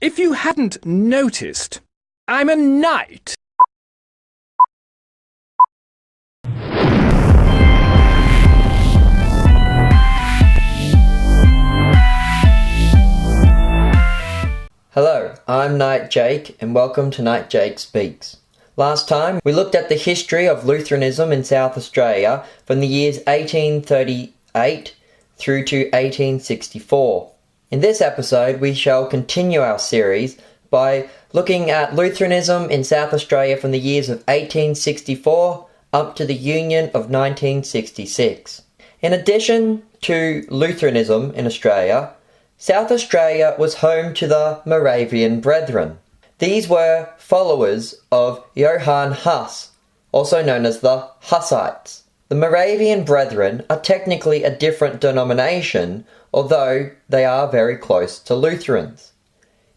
If you hadn't noticed, I'm a knight. Hello, I'm Knight Jake and welcome to Knight Jake Speaks. Last time we looked at the history of Lutheranism in South Australia from the years 1838 through to 1864. In this episode we shall continue our series by looking at Lutheranism in South Australia from the years of 1864 up to the Union of 1966. In addition to Lutheranism in Australia, South Australia was home to the Moravian Brethren. These were followers of Johann Huss, also known as the Hussites. The Moravian Brethren are technically a different denomination, although they are very close to Lutherans.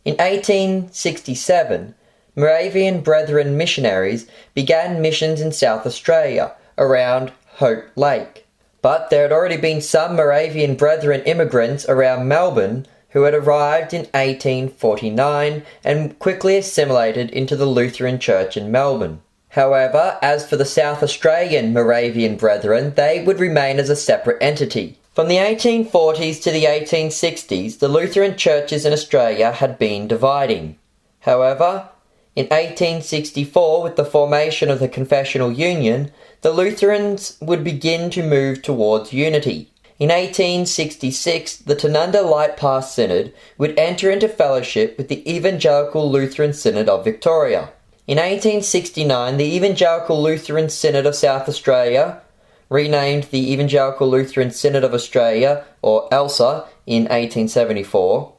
In 1867, Moravian Brethren missionaries began missions in South Australia around Hope Lake. But there had already been some Moravian Brethren immigrants around Melbourne who had arrived in 1849 and quickly assimilated into the Lutheran Church in Melbourne. However, as for the South Australian Moravian Brethren, they would remain as a separate entity. From the 1840s to the 1860s, the Lutheran churches in Australia had been dividing. However, in 1864, with the formation of the Confessional Union, the Lutherans would begin to move towards unity. In 1866, the Tanunda Light Path Synod would enter into fellowship with the Evangelical Lutheran Synod of Victoria. In 1869, the Evangelical Lutheran Synod of South Australia, renamed the Evangelical Lutheran Synod of Australia, or ELSA, in 1874,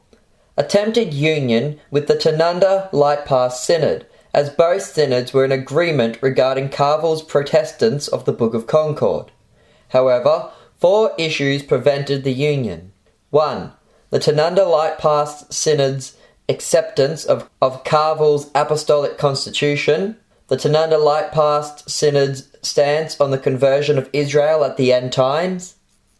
attempted union with the Tanunda Light Path Synod, as both synods were in agreement regarding Carville's Protestants of the Book of Concord. However, 4 issues prevented the union. 1. The Tanunda Light Path Synod's acceptance of Carville's Apostolic Constitution, the Tanunda Light Path Synod's stance on the conversion of Israel at the end times,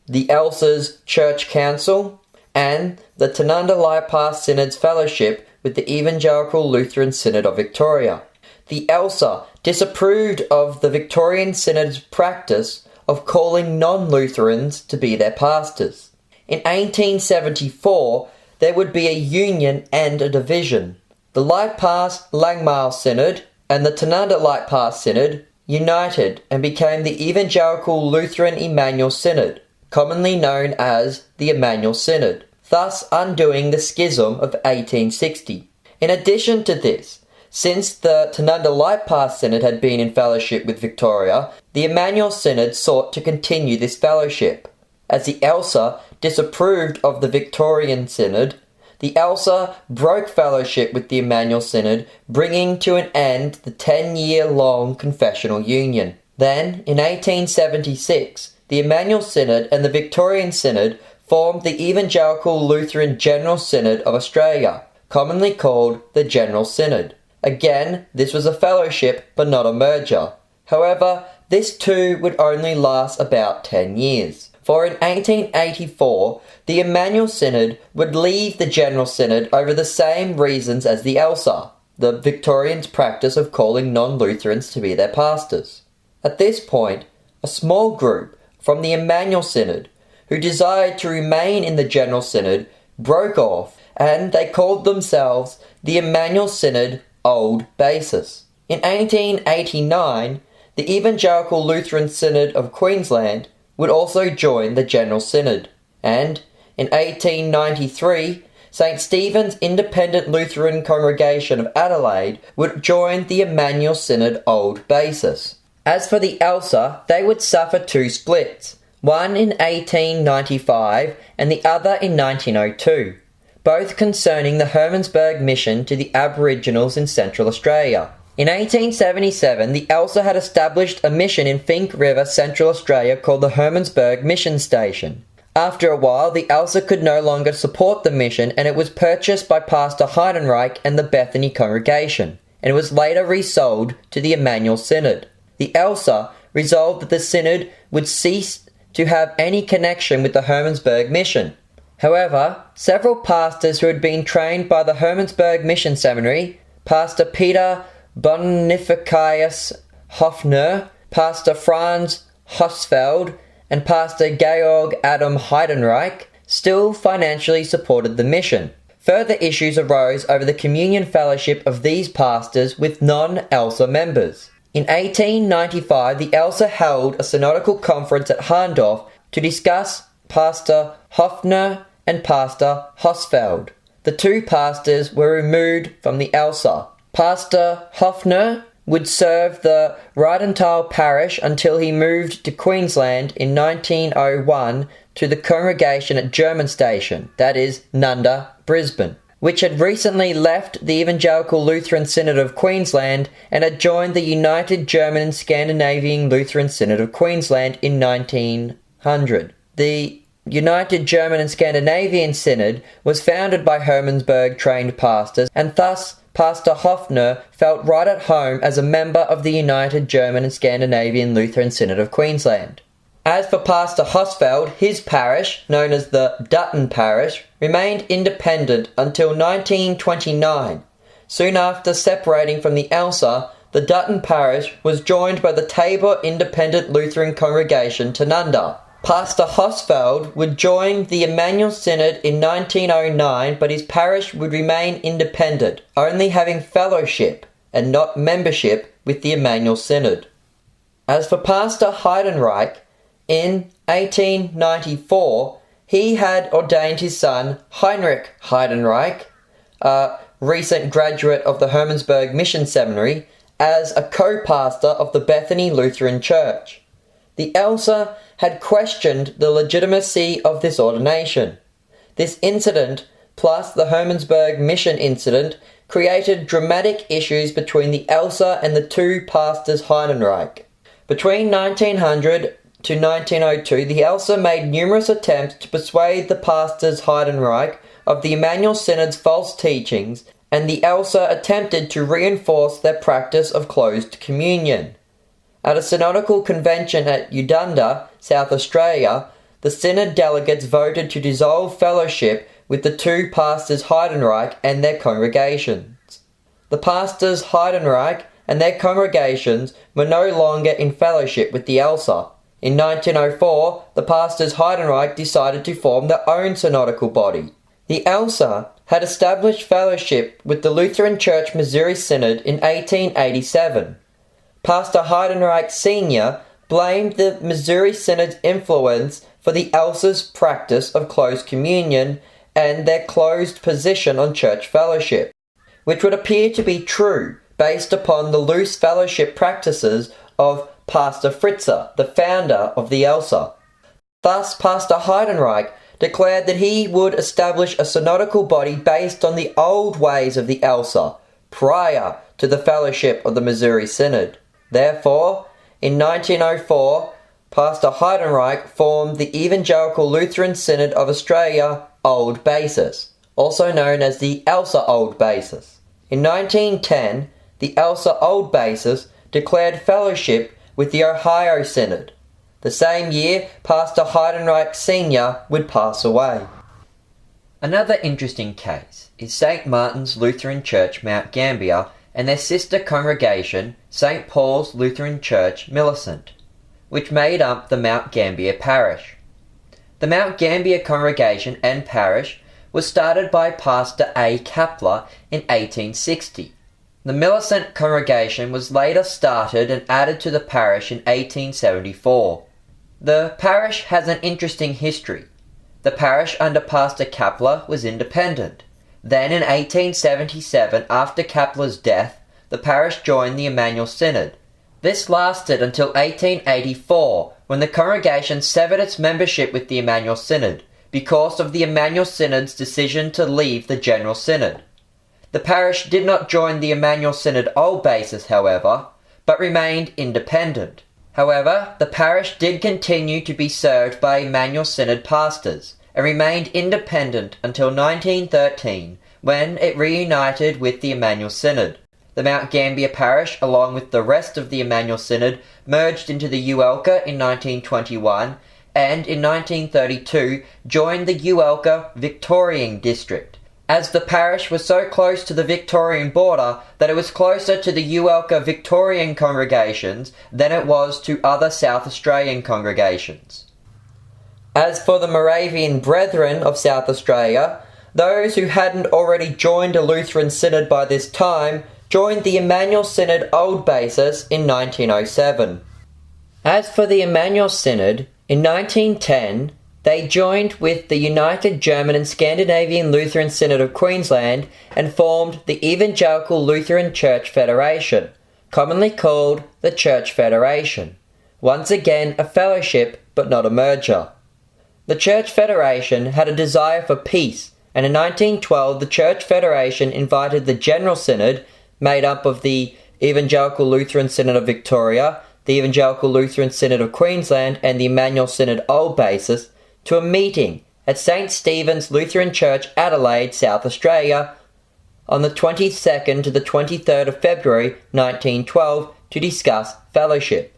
the ELSA's Church Council, and the Tanunda Light Path Synod's fellowship with the Evangelical Lutheran Synod of Victoria. The ELSA disapproved of the Victorian Synod's practice of calling non-Lutherans to be their pastors. In 1874, there would be a union and a division. The Light Path Langmale Synod and the Tanunda Light Path Synod united and became the Evangelical Lutheran Emmanuel Synod, commonly known as the Emmanuel Synod, thus undoing the schism of 1860. In addition to this, since the Tanunda Light Path Synod had been in fellowship with Victoria, the Emmanuel Synod sought to continue this fellowship. As the ELSA disapproved of the Victorian Synod, the ELSA broke fellowship with the Emmanuel Synod, bringing to an end the 10-year-long confessional union. Then, in 1876, the Emmanuel Synod and the Victorian Synod formed the Evangelical Lutheran General Synod of Australia, commonly called the General Synod. Again, this was a fellowship but not a merger. However, this too would only last about 10 years. For in 1884, the Emmanuel Synod would leave the General Synod over the same reasons as the ELSA, the Victorians' practice of calling non-Lutherans to be their pastors. At this point, a small group from the Emmanuel Synod, who desired to remain in the General Synod, broke off, and they called themselves the Emmanuel Synod Old Basis. In 1889, the Evangelical Lutheran Synod of Queensland would also join the General Synod, and in 1893, St. Stephen's Independent Lutheran Congregation of Adelaide would join the Emmanuel Synod Old Basis. As for the ELSA, they would suffer 2 splits, one in 1895 and the other in 1902, both concerning the Hermannsburg mission to the Aboriginals in Central Australia. In 1877, the ELSA had established a mission in Fink River, Central Australia called the Hermannsburg Mission Station. After a while, the ELSA could no longer support the mission and it was purchased by Pastor Heidenreich and the Bethany congregation, and it was later resold to the Emmanuel Synod. The ELSA resolved that the Synod would cease to have any connection with the Hermannsburg mission. However, several pastors who had been trained by the Hermannsburg Mission Seminary, Pastor Peter Bonifacius Hofner, Pastor Franz Hosfeld, and Pastor Georg Adam Heidenreich, still financially supported the mission. Further issues arose over the communion fellowship of these pastors with non-ELSA members. In 1895, the ELSA held a synodical conference at Harndorf to discuss Pastor Hofner and Pastor Hosfeld. The two pastors were removed from the ELSA. Pastor Hofner would serve the Riedental parish until he moved to Queensland in 1901 to the congregation at German Station, that is, Nunda, Brisbane, which had recently left the Evangelical Lutheran Synod of Queensland and had joined the United German and Scandinavian Lutheran Synod of Queensland in 1900. The United German and Scandinavian Synod was founded by Hermannsburg-trained pastors, and thus Pastor Hofner felt right at home as a member of the United German and Scandinavian Lutheran Synod of Queensland. As for Pastor Hosfeld, his parish, known as the Dutton Parish, remained independent until 1929. Soon after separating from the ELSA, the Dutton Parish was joined by the Tabor Independent Lutheran Congregation to Nunda. Pastor Hosfeld would join the Emmanuel Synod in 1909, but his parish would remain independent, only having fellowship and not membership with the Emmanuel Synod. As for Pastor Heidenreich, in 1894, he had ordained his son Heinrich Heidenreich, a recent graduate of the Hermannsburg Mission Seminary, as a co-pastor of the Bethany Lutheran Church. The ELSA had questioned the legitimacy of this ordination. This incident, plus the Hermannsburg Mission incident, created dramatic issues between the ELSA and the two pastors Heidenreich. Between 1900 to 1902, the ELSA made numerous attempts to persuade the pastors Heidenreich of the Emmanuel Synod's false teachings, and the ELSA attempted to reinforce their practice of closed communion. At a synodical convention at Udunda, South Australia, the synod delegates voted to dissolve fellowship with the two pastors Heidenreich and their congregations. The pastors Heidenreich and their congregations were no longer in fellowship with the ELSA. In 1904, the pastors Heidenreich decided to form their own synodical body. The ELSA had established fellowship with the Lutheran Church Missouri Synod in 1887. Pastor Heidenreich Sr. blamed the Missouri Synod's influence for the ELSA's practice of closed communion and their closed position on church fellowship, which would appear to be true based upon the loose fellowship practices of Pastor Fritzer, the founder of the ELSA. Thus, Pastor Heidenreich declared that he would establish a synodical body based on the old ways of the ELSA, prior to the fellowship of the Missouri Synod. Therefore, in 1904, Pastor Heidenreich formed the Evangelical Lutheran Synod of Australia Old Basis, also known as the ELSA Old Basis. In 1910, the ELSA Old Basis declared fellowship with the Ohio Synod. The same year, Pastor Heidenreich Sr. would pass away. Another interesting case is St. Martin's Lutheran Church, Mount Gambier, and their sister congregation, St. Paul's Lutheran Church, Millicent, which made up the Mount Gambier parish. The Mount Gambier congregation and parish was started by Pastor A. Kapler in 1860. The Millicent congregation was later started and added to the parish in 1874. The parish has an interesting history. The parish under Pastor Kapler was independent. Then in 1877, after Kapler's death, the parish joined the Emmanuel Synod. This lasted until 1884, when the congregation severed its membership with the Emmanuel Synod, because of the Emmanuel Synod's decision to leave the General Synod. The parish did not join the Emmanuel Synod Old Basis, however, but remained independent. However, the parish did continue to be served by Emmanuel Synod pastors, and remained independent until 1913, when it reunited with the Emmanuel Synod. The Mount Gambier parish, along with the rest of the Emmanuel Synod, merged into the UELCA in 1921, and in 1932 joined the Uelka Victorian district, as the parish was so close to the Victorian border that it was closer to the Uelka Victorian congregations than it was to other South Australian congregations. As for the Moravian Brethren of South Australia, those who hadn't already joined a Lutheran synod by this time joined the Emmanuel Synod Old Basis in 1907. As for the Emmanuel Synod, in 1910, they joined with the United German and Scandinavian Lutheran Synod of Queensland and formed the Evangelical Lutheran Church Federation, commonly called the Church Federation. Once again a fellowship, but not a merger. The Church Federation had a desire for peace, and in 1912 the Church Federation invited the General Synod, made up of the Evangelical Lutheran Synod of Victoria, the Evangelical Lutheran Synod of Queensland and the Emmanuel Synod Old Basis, to a meeting at St. Stephen's Lutheran Church, Adelaide, South Australia, on the 22nd to the 23rd of February 1912 to discuss fellowship.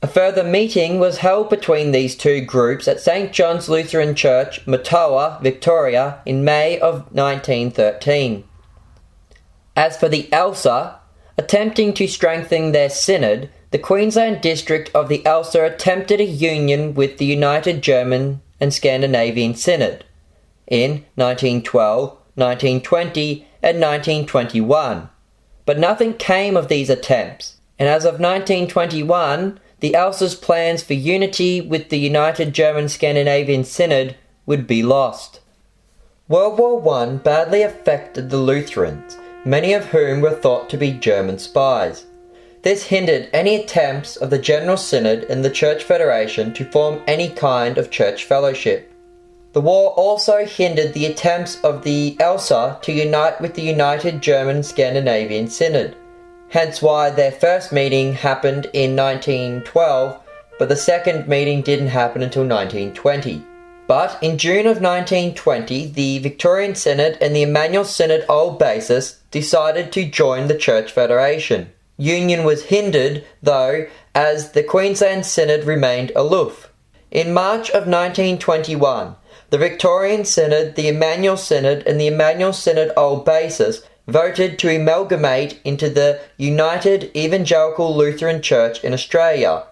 A further meeting was held between these two groups at St. John's Lutheran Church, Matoa, Victoria, in May of 1913. As for the ELSA, attempting to strengthen their synod, the Queensland district of the ELSA attempted a union with the United German and Scandinavian Synod in 1912, 1920 and 1921. But nothing came of these attempts, and as of 1921, the ELSA's plans for unity with the United German Scandinavian Synod would be lost. World War I badly affected the Lutherans, many of whom were thought to be German spies. This hindered any attempts of the General Synod and the Church Federation to form any kind of church fellowship. The war also hindered the attempts of the ELSA to unite with the United German and Scandinavian Synod, hence why their first meeting happened in 1912, but the second meeting didn't happen until 1920. But in June of 1920, the Victorian Synod and the Emmanuel Synod Old Basis decided to join the Church Federation. Union was hindered, though, as the Queensland Synod remained aloof. In March of 1921, the Victorian Synod, the Emmanuel Synod and the Emmanuel Synod Old Basis voted to amalgamate into the United Evangelical Lutheran Church in Australia.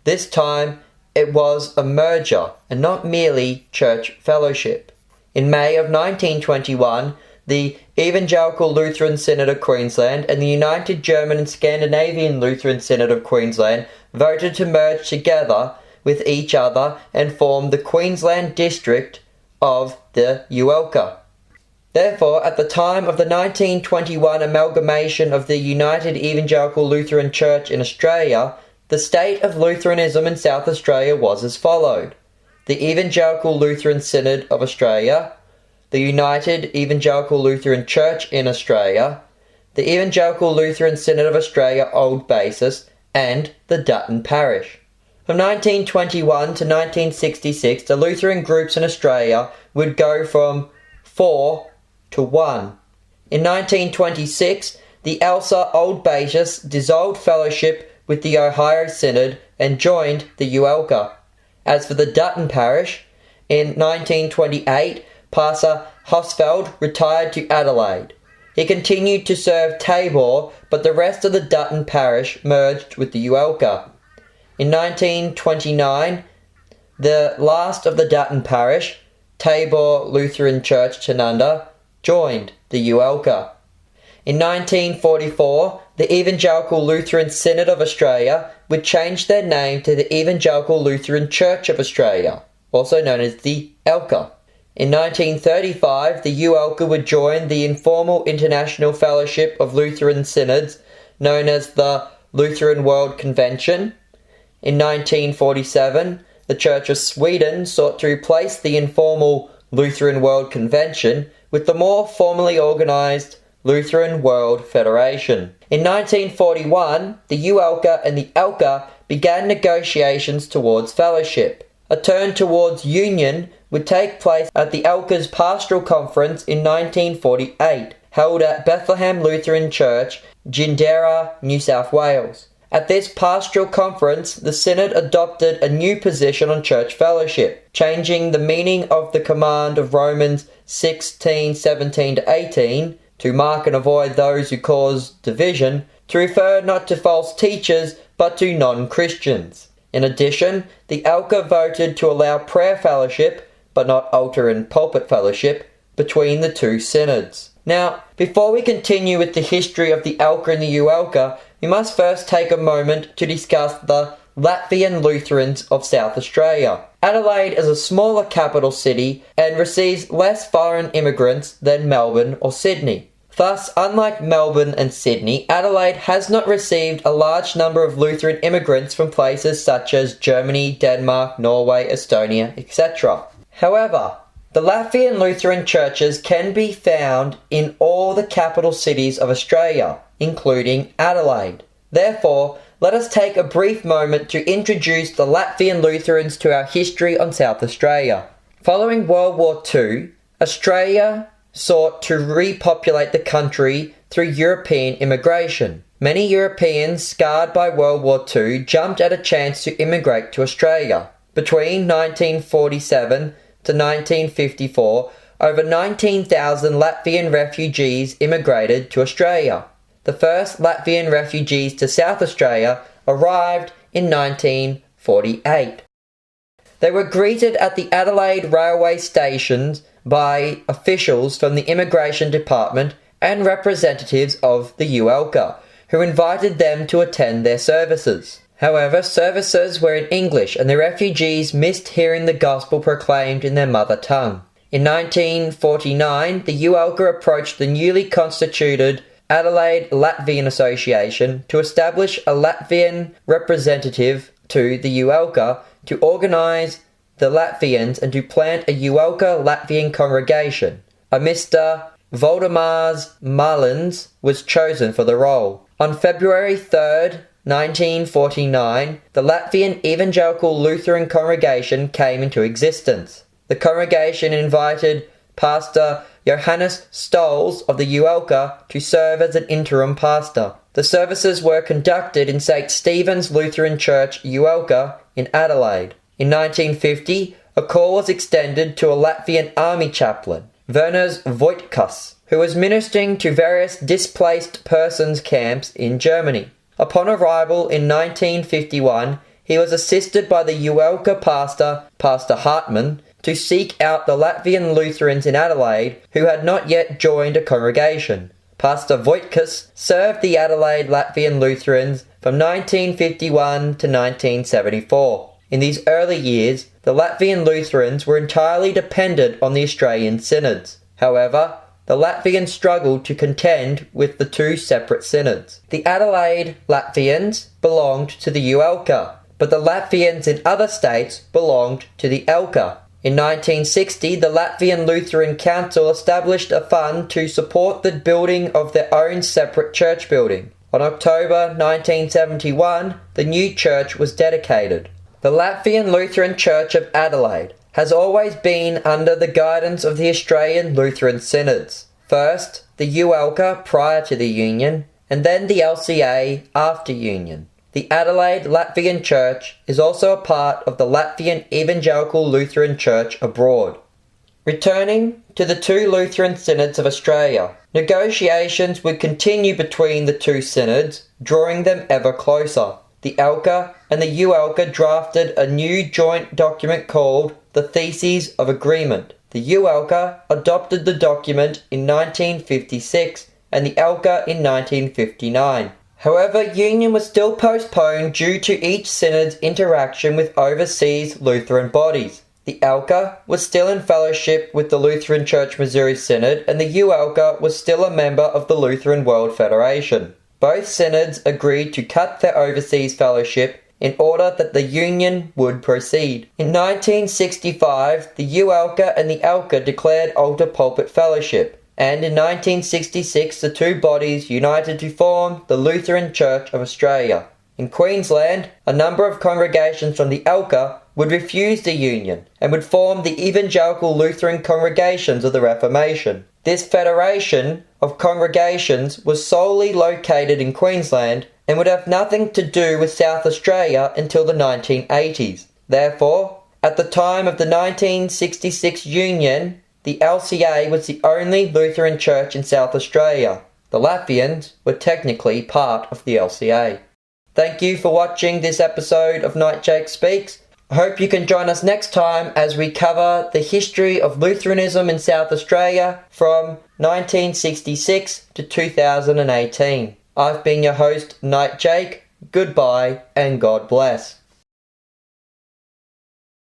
This time, it was a merger and not merely church fellowship. In May of 1921, the Evangelical Lutheran Synod of Queensland and the United German and Scandinavian Lutheran Synod of Queensland voted to merge together with each other and form the Queensland district of the Uelka. Therefore, at the time of the 1921 amalgamation of the United Evangelical Lutheran Church in Australia, the state of Lutheranism in South Australia was as followed: the Evangelical Lutheran Synod of Australia, the United Evangelical Lutheran Church in Australia, the Evangelical Lutheran Synod of Australia Old Basis, and the Dutton Parish. From 1921 to 1966, the Lutheran groups in Australia would go from 4 to 1. In 1926, the ELSA Old Basis dissolved fellowship with the Ohio Synod and joined the Uelka. As for the Dutton Parish, in 1928, Pastor Hosfeld retired to Adelaide. He continued to serve Tabor, but the rest of the Dutton Parish merged with the Uelka. In 1929, the last of the Dutton Parish, Tabor Lutheran Church Tanunda, joined the Uelka. In 1944, the Evangelical Lutheran Synod of Australia would change their name to the Evangelical Lutheran Church of Australia, also known as the ELCA. In 1935, the Uelka would join the informal International Fellowship of Lutheran Synods, known as the Lutheran World Convention. In 1947, the Church of Sweden sought to replace the informal Lutheran World Convention with the more formally organised Lutheran World Federation. In 1941, the Uelka and the ELCA began negotiations towards fellowship. A turn towards union would take place at the ELCA's Pastoral Conference in 1948, held at Bethlehem Lutheran Church, Gindera, New South Wales. At this pastoral conference, the synod adopted a new position on church fellowship, changing the meaning of the command of Romans 16:17-18 to mark and avoid those who cause division, to refer not to false teachers but to non-Christians. In addition, the ALCA voted to allow prayer fellowship, but not altar and pulpit fellowship, between the two synods. Now, before we continue with the history of the ALCA and the UALCA, we must first take a moment to discuss the Latvian Lutherans of South Australia. Adelaide is a smaller capital city and receives less foreign immigrants than Melbourne or Sydney. Thus, unlike Melbourne and Sydney, Adelaide has not received a large number of Lutheran immigrants from places such as Germany, Denmark, Norway, Estonia, etc. However, the Latvian Lutheran churches can be found in all the capital cities of Australia, including Adelaide. Therefore, let us take a brief moment to introduce the Latvian Lutherans to our history on South Australia. Following World War II, Australia sought to repopulate the country through European immigration. Many Europeans scarred by World War II jumped at a chance to immigrate to Australia. Between 1947 to 1954, over 19,000 Latvian refugees immigrated to Australia. The first Latvian refugees to South Australia arrived in 1948. They were greeted at the Adelaide railway stations by officials from the Immigration Department and representatives of the UALCA, who invited them to attend their services. However, services were in English and the refugees missed hearing the gospel proclaimed in their mother tongue. In 1949, the UALCA approached the newly constituted Adelaide Latvian Association to establish a Latvian representative to the UALCA to organise the Latvians and to plant a UALCA Latvian congregation. A Mr. Valdemars Malins was chosen for the role. On February 3rd, 1949, the Latvian Evangelical Lutheran congregation came into existence. The congregation invited Pastor Johannes Stolz of the UALCA to serve as an interim pastor. The services were conducted in St. Stephen's Lutheran Church, UALCA, in Adelaide. In 1950, a call was extended to a Latvian army chaplain, Werner's Voitkas, who was ministering to various displaced persons camps in Germany. Upon arrival in 1951, he was assisted by the UALCA pastor, Pastor Hartmann, to seek out the Latvian Lutherans in Adelaide who had not yet joined a congregation. Pastor Voitkas served the Adelaide Latvian Lutherans from 1951 to 1974. In these early years, the Latvian Lutherans were entirely dependent on the Australian synods. However, the Latvians struggled to contend with the two separate synods. The Adelaide Latvians belonged to the UALCA, but the Latvians in other states belonged to the ALCA. In 1960, the Latvian Lutheran Council established a fund to support the building of their own separate church building. On October 1971, the new church was dedicated. The Latvian Lutheran Church of Adelaide has always been under the guidance of the Australian Lutheran Synods. First, the UALCA prior to the Union, and then the LCA after Union. The Adelaide Latvian Church is also a part of the Latvian Evangelical Lutheran Church abroad. Returning to the two Lutheran Synods of Australia, negotiations would continue between the two synods, drawing them ever closer. The ALCA and the UALCA drafted a new joint document called the Theses of Agreement. The UALCA adopted the document in 1956 and the ALCA in 1959. However, union was still postponed due to each synod's interaction with overseas Lutheran bodies. The ALCA was still in fellowship with the Lutheran Church Missouri Synod and the UALCA was still a member of the Lutheran World Federation. Both synods agreed to cut their overseas fellowship in order that the union would proceed. In 1965, the UALCA and the ALCA declared altar pulpit fellowship, and in 1966 the two bodies united to form the Lutheran Church of Australia. In Queensland, a number of congregations from the ALCA would refuse the union and would form the Evangelical Lutheran Congregations of the Reformation. This federation of congregations was solely located in Queensland and would have nothing to do with South Australia until the 1980s. Therefore, at the time of the 1966 Union, the LCA was the only Lutheran church in South Australia. The Latvians were technically part of the LCA. Thank you for watching this episode of Knight Jake Speaks. I hope you can join us next time as we cover the history of Lutheranism in South Australia from 1966 to 2018. I've been your host, Knight Jake. Goodbye and God bless.